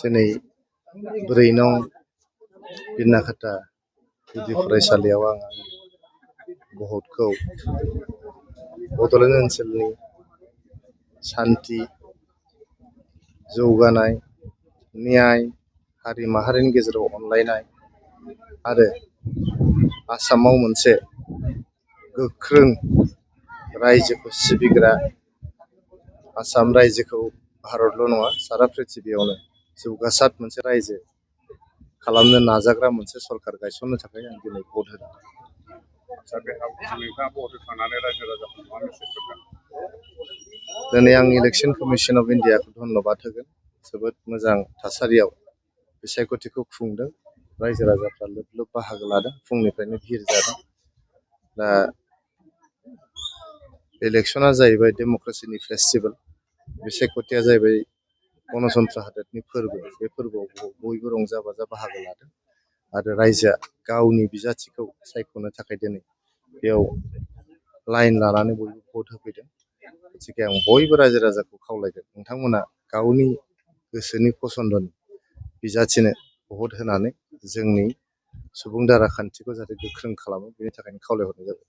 दिनै 4 नं बिनाखाता गुदि फरायसालियाव आं भटखौ बड'लेण्ड ओनसोलनि सान्थि जौगानाय न्याय हारि माहारिनि गेजेराव अनलायनाय आरो आसामाव मोनसे गोख्रों रायजोखौ सिबिग्रा आसाम रायजोखौ भारतल' नङा सारा पृथिबियावनो जौगासार मोनसे रायजो खालामनो नाजाग्रा मोनसे सरकार गायसननो थाखाय आं दिनै भट होदों। दिनै आं इलेक्शन कमिशन अफ इन्डियाखौ धन्यबाद होगोन। जोबोद मोजां थासारियाव बिसायख'थिखौ खुंदों। रायजो राजाफ्रा लोब लोब बाहागो लादों। फुंनिफ्रायनो भिर जादों। दा इलेक्शना जाहैबाय डेम'क्रेसिनि फेस्टिभेल। बिसायख'थिया जाहैबाय गणतन्त्र हादोरनि फोरबो। बे फोरबोआव बयबो रंजा बाजा बाहागो लादों आरो रायजोआ गावनि बिजाथिखौ सायख'नो थाखाय दिनै बेयाव लाइन लानानै बयबो भट होफैदों। गथिखे आं बयबो रायजो राजाखौ खावलायगोन नोंथांमोना गावनि गोसोनि पसन्दनि बिजाथिनो भट होनानै जोंनि सुबुं दारा खान्थिखौ जाहाथे गोख्रों खालामो बेनि थाखायनो खावलायहरनाय जाबाय।